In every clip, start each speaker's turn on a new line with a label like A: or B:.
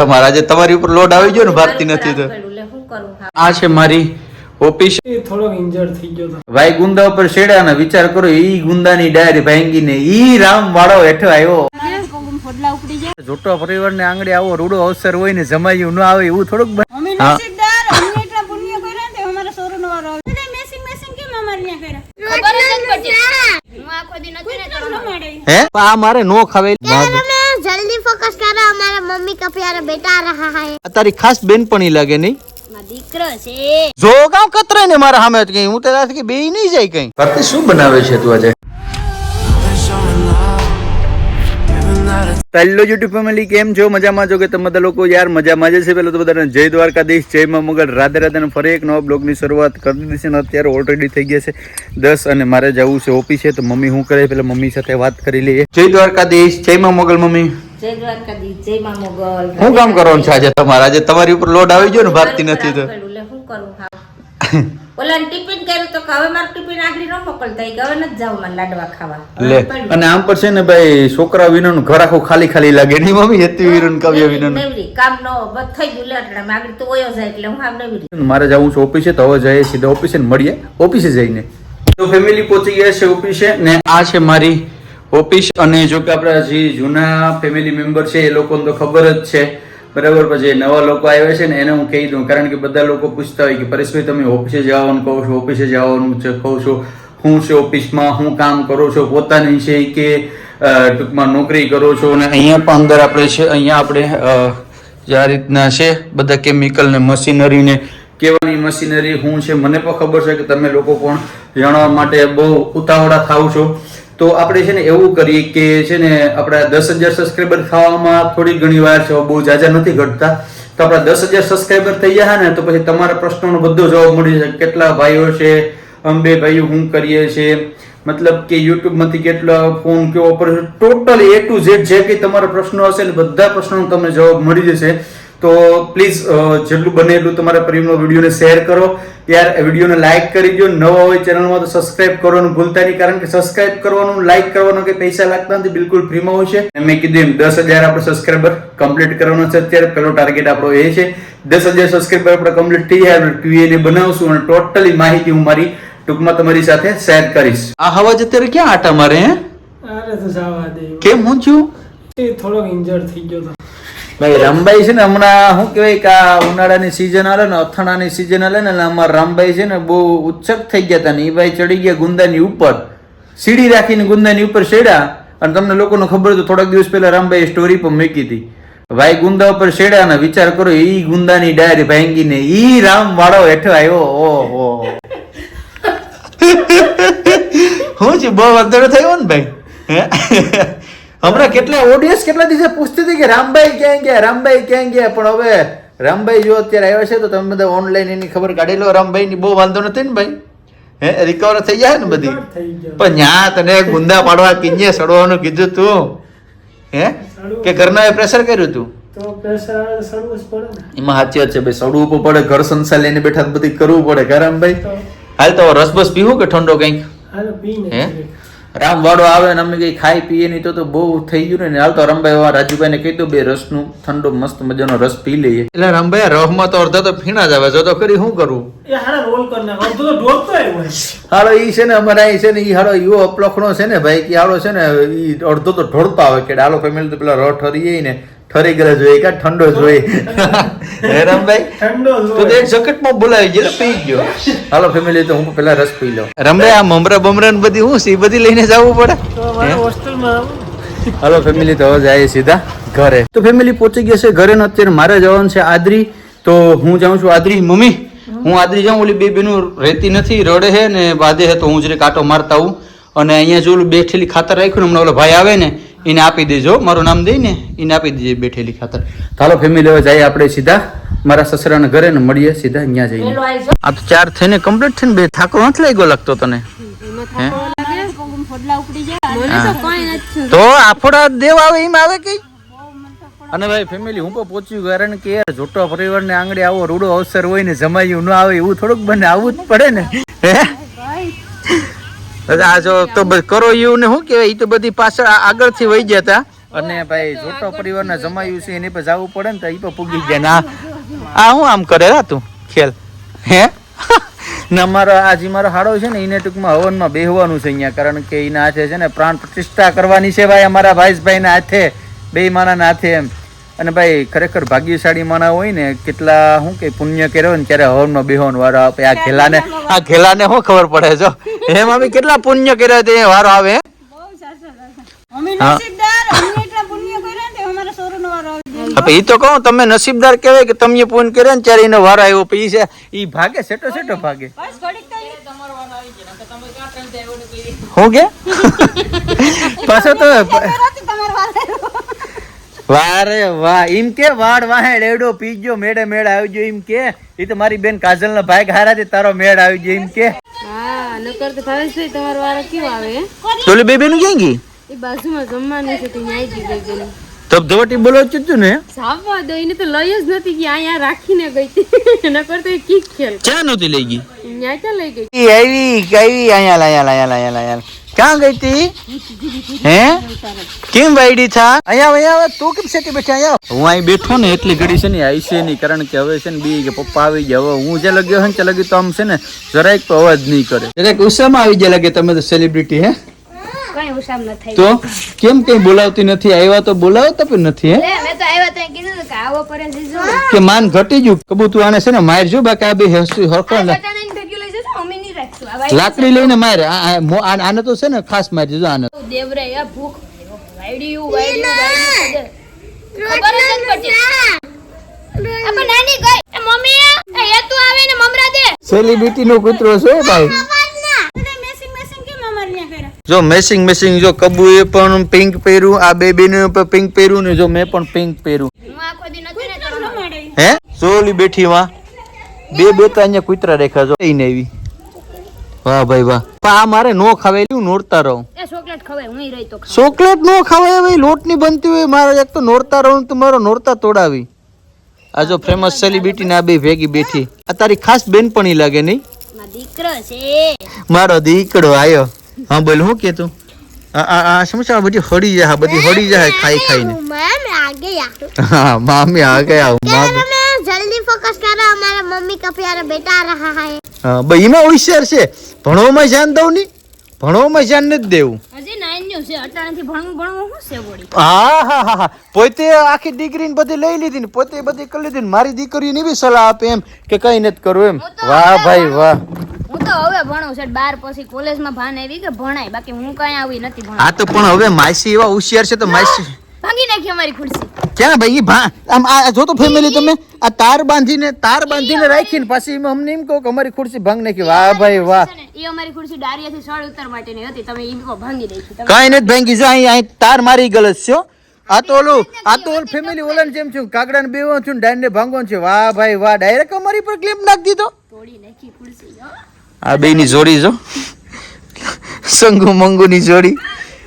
A: તમારા આજે તમારી ઉપર લોડ આવી ગયો ને ભારતી નથી તો આ છે મારી ઓફિસ.
B: થોડો ઇન્જર્ડ થઈ ગયો હતો
A: ભાઈ ગુંદા ઉપર છેડ્યા ને વિચાર કરો ઈ ગુંદાની ડાયરી ભાંગીને ઈ રામ વાળો હેઠો આવ્યો. જોટો પરિવાર ને આંગળી આવો રૂડો અવસર હોય ને જમાયું ન આવે એવું થોડુંક આ મારે નો ખાવે.
C: जल्दी फोकस करो हमारा मम्मी का प्यारा बेटा आ रहा है.
A: તારી ખાસ બેનપણી લાગે નહીં
C: દીકરો છે
A: જો ગામ કતરે ને મારા સામે કઈ હું તો કે બે નહીં જાય કઈ. ભારતી શું બનાવે છે તું આજે? હેલો યુટ્યુબ ફેમિલી, કેમ છો? મજામાં છો કે તમે બધા લોકો? યાર મજામાં જ છે. પેલા તો બધાને જય દ્વારકાધીશ, જય માં મોગલ, રાધે રાધે. અને ફરી એક નવા બ્લોગની શરૂઆત કરી દીધી છે ને અત્યારે ઓલરેડી થઈ ગયા છે 10 અને મારે જવું છે ઓફિસે. તો મમ્મી શું કરે પેલા મમ્મી સાથે વાત કરી લઈએ. જય દ્વારકાધીશ, જય માં મોગલ. મમ્મી
D: જય દ્વારકાધીશ, જય માં મોગલ.
A: શું કામ કરવાનું છે આજે તમારે? આજે તમારી ઉપર લોડ આવી ગયો ને ભારતી નથી તો
D: શું કરું? હા ઓલાને ટિફિન કર્યું તો હવે મારું ટિફિન આગળ ન મોકલતા કે હવે નથી જાવ મને લાડવા ખાવા
A: લે. અને આમ પર છે ને ભાઈ છોકરા વિનાનું ઘર આખું ખાલી ખાલી લાગે નહીં મમ્મી? હેતી વિરન કાવ્ય વિનાનું
D: નેવરી કામ નો બસ થઈ ગયું. લેટડા મે આગળ તો ઓયો જાય એટલે હું આમ નેવરી.
A: મારે જવું છે ઓફિસે. તો હવે જઈએ સીધા ઓફિસે ને મળીએ ઓફિસે જઈને. તો ફેમિલી પહોંચી ગયા છે ઓફિસે ને આ છે મારી ઓફિસ. અને જો કે આપણા જે જૂના ફેમિલી મેમ્બર છે એ લોકોને તો ખબર જ છે બરાબર. પછી નવા લોકો આવ્યા છે ને એને હું કહી દઉં, કારણ કે બધા લોકો પૂછતા હોય કે પરેશભાઈ તમે ઓફિસે જવાનું કહો છો, ઓફિસે જવાનું છે કહો છો, શું છે ઓફિસમાં, શું કામ કરો છો, પોતાની છે કે ટૂંકમાં નોકરી કરો છો. અને અહીંયા પણ અંદર આપણે છે, અહીંયા આપણે જે આ રીતના છે બધા કેમિકલ ને મશીનરી ને કેવાની મશીનરી શું છે મને પણ ખબર છે કે તમે લોકો પણ જાણવા માટે બહુ ઉતાવળા થાવ છો. તો આપણે છે ને એવું કરીએ કે છે ને આપણા 10,000 સબસ્ક્રાઈબર થવામાં થોડી ઘણી વાર છે, બહુ જાજા નથી ઘટતા. તો આપણા 10,000 સબસ્ક્રાઈબર થઈ ગયા ને તો પછી તમારા પ્રશ્નોનો બધો જવાબ મળી જશે. કેટલા ભાઈઓ છે, અંબે ભાઈઓ શું કરીએ છીએ, મતલબ કે યુટ્યુબ માંથી કેટલા ફોન કેવો પર ટોટલી A to Z જે કંઈ તમારા પ્રશ્નો હશે ને બધા પ્રશ્નોનો તમને જવાબ મળી જશે. તો પ્લીઝ જેટલું બને એટલું તમારા પરિવારનો વિડીયોને શેર કરો. યાર વિડીયોને લાઇક કરી દો. નવા હોય ચેનલમાં તો સબસ્ક્રાઇબ કરવાનું ભૂલતા નહીં, કારણ કે સબસ્ક્રાઇબ કરવાનું, લાઇક કરવાનું કે પૈસા લાગતા નથી, બિલકુલ ફ્રીમાં હોય છે. મેં કીધું એમ 10,000 આપણે સબસ્ક્રાઇબર કમ્પ્લીટ કરવાનો છે અત્યારે. પહેલો ટાર્ગેટ આપણો એ છે. 10,000 સબસ્ક્રાઇબર આપણે કમ્પ્લીટ થઈ જાય આપણે Q&A બનાવશું અને ટોટલી માહિતી હું મારી ટૂંકમાં તમારી સાથે શેર કરીશ. આ હવાજ અત્યારે ક્યાં આટા મારે? હે
B: અરે તો જવા દે.
A: કેમ હું છું?
B: થોડો ઇન્જર્ડ થઈ ગયો હતો
A: ભાઈ. રામભાઈ છે ને હમણાં શું કહેવાય કે આ ઉનાળાની સિઝન આવે ને અથાણાની સિઝન આવે ને અમારા રામભાઈ છે ને બહુ ઉત્સુક થઈ ગયા હતા ને એ ભાઈ ચડી ગયા ગુંદાની ઉપર, સીડી રાખીને ગુંદાની ઉપર ચડ્યા. અને તમને લોકોને ખબર તો થોડાક દિવસ પહેલા રામભાઈ સ્ટોરી પણ મૂકી હતી. ભાઈ ગુંદા ઉપર ચડ્યા ને વિચાર કરો ઈ ગુંદાની ડાયરી ભાંગીને ઈ રામ વાળો હેઠો આવ્યો. ઓહો હું છે બહુ વાંધો થયો ને ભાઈ. હમણાં કેટલા ઓડિયન્સ કેટલા દિવસે પૂછતી હતી કે રામભાઈ ક્યાં ગયા, રામભાઈ ક્યાં ગયા. પણ હવે રામભાઈ જો અત્યારે આવ્યા છે તો તમે બધા ઓનલાઈન એની ખબર કાઢી લો. રામભાઈ ની બહુ વાંધો નથી ને ભાઈ? હે રિકવર થઈ જાય ને બધી? પણ ન્યા તને ગુંદા પાડવા કિંજે સડવાનું કીધું તું હે કે ઘરના પ્રેશર કર્યું તું?
B: તો પ્રેશર સડવું જ પડે ને.
A: એમાં સાચી વાત છે ભાઈ, સડવું પડે. ઘર સંસાર લઈને બેઠા બધી કરવું પડે કે રામભાઈ? હાલ તો રસબસ પીવું કે ઠંડો કઈક?
B: હાલો પીને
A: હે રામ વાળો આવે ને અમે કઈ ખાઈ પીએ નહીં તો બહુ થઈ ગયું ને. હાલ તો રામભાઈ રાજુભાઈ ને કહી દો બે રસનું ઠંડો મસ્ત મજાનો રસ પી લઈએ. એટલે રામભાઈ રહમાં તો અડધા તો ફીણા જ આવે. જો તો કરી શું કરવું?
B: એ હાડા રોલ કર નાખ. અડધો તો ઢોકતો આવ્યો.
A: હાલો ઈ છે ને અમારા અહીં છે ને ઈ હાલો એવો અપલખણો છે ને ભાઈ કે હાલો છે ને ઈ અડધો તો ઢોળતો આવે કે હાલો ફેમિલી તો પેલા ર ઠરી ને ઠરી ગયેલા જોઈએ કે ઠંડો જોઈએ. હે રામભાઈ
B: ઠંડો
A: તો એક જકેટમાં બોલાવી ગયો પી ગયો. હાલો ફેમિલી તો હું પેલા રસ પી લઉં. રામભાઈ આ મમરા બમરા ને બધી હું સી બધી લઈને જવું પડે.
B: તો અમારા હોસ્ટેલમાં
A: હાલો ફેમિલી તો હવે જાય સીધા ઘરે. તો ફેમિલી પહોંચી ગયા છે ઘરે ને અત્યારે મારે જવાનું છે આદરી. તો હું જાઉં છું આદરી. મમ્મી હું આદરી જાઉં, ઓલી બે બેનું રહેતી નથી, રડે છે ને બાદે છે તો હું જરી કાંટો મારતા આવું. અને અહીંયા જો ઓલું બેઠેલી ખાતર રાખ્યું ને હમણાં ઓલો ભાઈ આવે ને એને આપી દેજો, મારું નામ દઈને એને આપી દેજે બેઠેલી ખાતર. હાલો ફેમિલી હવે જાય આપણે સીધા મારા સસરાના ઘરે ને મળીએ સીધા અહીંયા જઈને. આ તો 4 થઈને કમ્પ્લીટ થઈને બે થાકો નથી લાગ્યો લાગતો તને? તો આફોડા દેવ આવે એમ આવે કઈ? અને ભાઈ ફેમિલી હું પણ પહોંચ્યું, કારણ કે યાર જોટો પરિવાર ને આંગળી આવો રૂડો અવસર હોય ને જમાયું ન આવે એવું થોડુંક બને, આવવું જ પડે ને. હે આ જો તો કરો એવું ને શું કહેવાય, એ તો બધી પાછળ આગળથી વહી ગયા હતા અને ભાઈ જોટો પરિવારના જમાયું છે એની પર જવું પડે ને તો એ પર પૂગી ગયા ના આ હું આમ કરે રા તું ખેલ હે ને મારો હાડો છે ને એને ટૂંકમાં હવનમાં બેહવાનું છે અહીંયા કારણ કે એના હાથે છે ને પ્રાણ પ્રતિષ્ઠા કરવાની છે ભાઈ અમારા ભાઈસભાઈના હાથે બે માણાના હાથે એમ અને ભાઈ ખરેખર ભાગ્યશાળી માણા હોય ને કેટલા શું કે પુણ્ય કર્યો ને ત્યારે હવનમાં બેહવાનો વારો આવે આ ઘેલાને શું ખબર પડે જો એમાં બી કેટલા પુણ્ય કર્યા તે વારો આવે એ તો કહું તમે નસીબદાર કહેવાય કે તમે પુણ્ય કર્યા ને ત્યારે એનો વારો આવ્યો પછી છે ઈ ભાગે સેટો ભાગે હું કે પાછો તો વારે વાહ એમ કે વાડ વાહે લેડો પીજો મેળે આવજો એમ કે એ તો મારી બેન કાજલ ના ભાઈ હારા છે તારો મેળ આવી ગયો એમ કે
E: હા નકર તો ભાવેશભાઈ તમારો વારો કેવો આવે
A: તોલી બેબી નું ક્યાં ગઈ
E: એ બાજુમાં જમવાનું છે તો ન્યાય જી ગઈ બેન
A: ધબધબટી બોલો છું ને
E: સાવવા દો એને તો લઈ જ નથી કે અહીંયા રાખીને ગઈ હતી નકર તો એ કીક ખેલ
A: ક્યાં નહોતી લઈ ગઈ
E: ન્યાય ક્યાં લઈ ગઈ
A: ઈ આવી અહીંયા ક્યાં ગઈ તી હે કેમ વાઈડી થા અહીંયા તું કેમ સેટી બેઠા અહીંયા હું અહીં બેઠો ને એટલી ઘડી છે ને આવી છે નહીં કારણ કે હવે છે ને બી કે પપ્પા આવી ગયા હવે હું જે લગ્યો છે ને તે લગી તો આમ છે ને જરાક તો અવાજ નહીં કરે જરાક ઉત્સાહમાં આવી જાય લાગે તમે તો સેલિબ્રિટી હે
E: કઈ ઉસામ ન થાય
A: તો કેમ કઈ બોલાવતી નથી આવ્યા તો બોલાવતા પણ નથી હે
E: મેં તો આવ્યા તો કીધું કે આવો પરે જીજો
A: કે માન ઘટી ગયું કબુ તું આને છે ને મારજો બાકી આ બે હસી હરખો
E: બટાણાની ભેગી લઈ જજો અમે નહીં રાખશું આ
A: લાકડી લઈને માર આને તો છે ને ખાસ મારી દીધો આને
E: દેવરે આ ભૂખ વાઈડ્યું ખબર જ નથી પડતી આપા નાની ગઈ એ મમ્મી એ તું આવે ને મમરા દે
A: સેલિબ્રિટી નો કૂતરો છે ભાઈ
E: મેસિંગ કેમ અમાર ન્યા કર્યા
A: જો મેસિંગ જો કબુએ પણ પિંક પહેર્યું આ બેબીને પણ પિંક પહેર્યું ને જો મેં પણ પિંક પહેર્યું
E: હું આખો દી નથી ને તો રમાડે
A: હે સોલી બેઠી માં બે તો અહીંયા કૂતરા રેખા જો ઈ નેવી વાહ ભાઈ વાહ પણ આ મારે નો ખાવેલું નોરતા રહું
E: એ ચોકલેટ ખવાય હું રહી તો
A: ચોકલેટ નો ખવાય ભાઈ લોટ ની બનતી હોય મારે એક તો નોરતા રહું તો મારો નોરતા તોડાવી આ જો ફેમસ સેલિબ્રિટી ના બે ભેગી બેઠી આ તારી ખાસ બેનપણી લાગે નહીં
E: મારો દીકરો છે
A: મારો દીકરો આયો હા બોલ હું કે તું આ સમસ્યા બધી હળી જાય ખાઈને
C: मैम आ गया
A: हाँ मामी आ गया
C: क्या मैं जल्दी फोकस कर रहा हमारा मम्मी का प्यारा बेटा आ रहा है
A: हाँ भाई में होशियार છે ભણવામાં ધ્યાન દઉં ની ભણવામાં ધ્યાન નથી દેવું
E: હજી 9 ન્યુ છે અટાણેથી ભણવું શું છે બોડી
A: હા પોતે આખી ડિગ્રી ને બધી લઈ લીધી ને પોતે બધી કરી લીધી ને મારી દીકરી ની બી સલાહ આપે એમ કે કઈ નથી કરવું એમ વાહ ભાઈ વાહ
E: હું તો હવે ભણું છે 12 પછી કોલેજમાં ભાન આવી કે ભણાય બાકી હું કઈ આવી નથી ભણવા
A: આ તો પણ હવે માસી એવા હોશિયાર છે તો માસી
E: ભાંગી નાખી અમારી ખુરશી
A: ક્યાં ભાઈ આમ આ જો તો ફેમિલી તમે આ તાર બાંધીને રાખીને પછી અમને એમ કહો કે અમારી ખુરશી ભાંગ નાખી વાહ ભાઈ વાહ
E: એ અમારી ખુરશી ડારિયાથી સળ ઉતર માટેની હતી તમે ઈ કો ભાંગી નાખી તમે
A: કઈ નથી ભાંગી જો અહીં તાર મારી ગલત છે આ તો ઓલું ફેમિલી ઓલાને જેમ છું કાગડાને બેવો છું ડાયને ભાંગવાનું છે વાહ ભાઈ વાહ ડાયરેક્ટ અમારી પર ક્લિપ નાખી દીધો
E: તોડી નાખી ખુરશી
A: આ બેની જોડી જો સંગુ મંગુની જોડી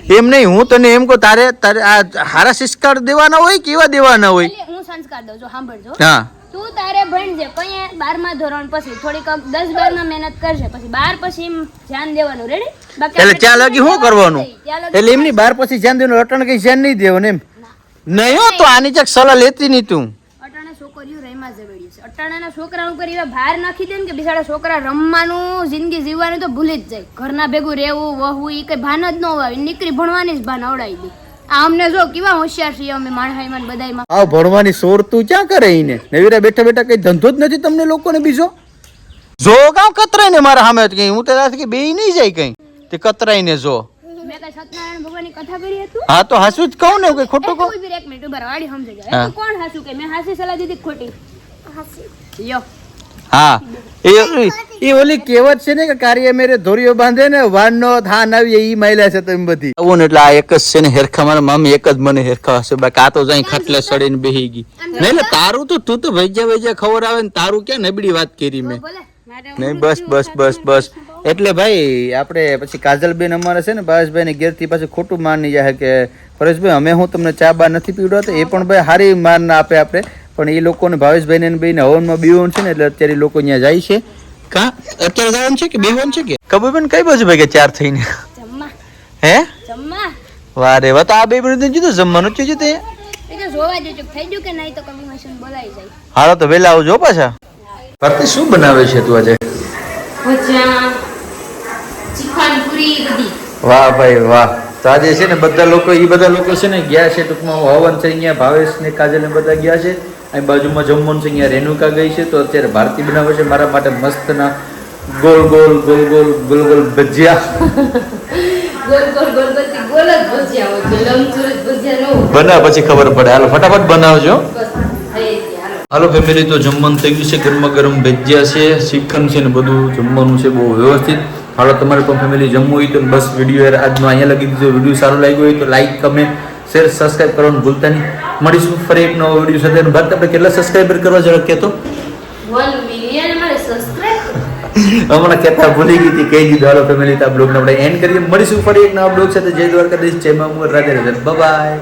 A: એમ નહીં હું તને એમ કહું તારે આ હારા સંસ્કાર દેવાના હોય કે એવા દેવાના હોય
E: હું સંસ્કાર દઉં છું સાંભળજો
A: હા
E: તું તારે ભણજે કઈ 12મા ધોરણ પછી થોડીક 10-12 માં મહેનત કરજે પછી 12 પછી ધ્યાન દેવાનું રેડી બાકી
A: એટલે ત્યાં લગી શું કરવાનું એટલે એમની 12 પછી ધ્યાન દેવાનું અટણ કઈ ધ્યાન નહીં દેવાનું એમ નહીં હો તો આની ચક સલાહ લેતી નહીં તું
E: અટાણે છોકરીઓ રહીમાં જવડી છે અટાણાના છોકરા ઉપર એવા ભાર નાખી દે ને કે બિચારા છોકરા રમવાનું જિંદગી જીવવાનું તો ભૂલી જ જાય ઘરના ભેગું રહેવું વહવું એ કઈ ભાન જ ન હોય નીકળી ભણવાની જ ભાન આવડાવી દે આ અમને જો કેવા હોશિયાર છીએ અમે માણહાઈમાં બધાયમાં
A: આ ભણવાની સોર તું ક્યાં કરે ઈને નવીરા બેઠા કઈ ધંધો જ નથી તમને લોકોને બીજો જો કામ કતરાય ને મારા સામે કઈ હું તો કે બે નહીં જાય કઈ તે કતરાય ને જો
E: મેં કઈ સત્યનારાયણ ભગવાનની કથા કરી હતી
A: હા તો હાસું જ કહું ને કઈ ખોટું કહું
E: એક મિનિટ ઉભા વાડી સમજી જાય તું કોણ હાસું કે મેં હાસી સલાહ દીધી કે ખોટી યો
A: હા એ ઓલી કહેવત છે ને કે કાર્ય મેરે ધોરીઓ બાંધે ને વાનનો થાન આવી ઈ માયલા છે તમે બધી આવું ને એટલે આ એક જ છે ને હેરખા મારા મામી એક જ મને હેરખા હશે બાકી આ તો જઈ ખટલે સડીને બેહી ગઈ નહીં એટલે તારું તો તું તો વૈજા ખબર આવે ને તારું ક્યાં નબળી વાત કરી મેં નહીં બસ એટલે ભાઈ આપણે પછી કાજલબેન અમારે છે ને ભાવેશભાઈ ને ઘેરથી પાછું ખોટું માની જાય કે પરેશભાઈ અમે હું તમને ચા બા નથી પીવડાવતા એ પણ ભાઈ સારી માર ના આપે આપણે પણ એ લોકોને ભાવેશભાઈ ને બેને હવનમાં બીવાનું છે ને એટલે અત્યારે લોકો અહીંયા જાય છે કા અત્યારે જવાનું છે કે બેવાનું છે કે કબૂબેન કઈ બાજુ ભાઈ ચાર થઈને
E: જમ્મા
A: હે
E: જમ્મા
A: વારે વાત આ બે મિનિટ કીધું જમવાનું ચીજું તે
E: એ તો જોવા દેજો થઈ ગયું કે નહીં તો કમિશન બોલાઈ જાય.
A: હાલો તો વેલા આવજો પાછા. ભારતી શું બનાવે છે તું આજે?
E: ભજીયા, ચીખણ પૂરી બધી.
A: વાહ ભાઈ વાહ. તો આજે છે ને બધા લોકો છે ને ગયા છે ટૂંકમાં હવન છે અહીંયા ભાવેશ ને કાજલ ને બધા ગયા છે. અહીં બાજુમાં જમવાનું છે અહીંયા રેણુકા ગઈ છે તો અત્યારે ભારતી બનાવે છે મારા માટે મસ્તના ગોલ ગોલ ગોલ ગોલ ગોલ ગોલ ભજીયા.
E: ગોલ ગોલ ગોલ ગોલ થી ગોલ જ ભજીયા હોય કે લંબચોરસ ભજીયા નો
A: બનાવ પછી ખબર પડે. હાલો ફટાફટ બનાવજો.
E: બસ થઈ ગયા. હાલો
A: હાલો ફેમિલી તો જમવાનું થઈ ગયું છે. ગરમા ગરમ ભજીયા છે, શ્રીખંડ છે ને બધું જમવાનું છે બહુ વ્યવસ્થિત. હાલો તમારે પણ ફેમિલી જમવું હોય તો બસ વિડીયો આજનો અહીંયા લગી દીધો. વિડીયો સારો લાગ્યો હોય તો લાઈક, કમેન્ટ, શેર, સબસ્ક્રાઇબ કરવાનું ભૂલતા નહીં. મળીશું ફરી એક નવો વિડીયો સાથે. બાદ આપણે કેટલા સબસ્ક્રાઇબર કરવા જરા કહેતો
E: 1 મિલિયન મારે સબસ્ક્રાઇબ
A: હમણાં કહેતા ભૂલી ગઈ હતી કહી દીધું. હાલો ફેમિલી તો આ બ્લોગને આપણે એન્ડ કરીએ. મળીશું ફરી એક નવા બ્લોગ સાથે. જય દ્વારકાધીશ, જય મા મોગલ, રાધે રાધે, બાય.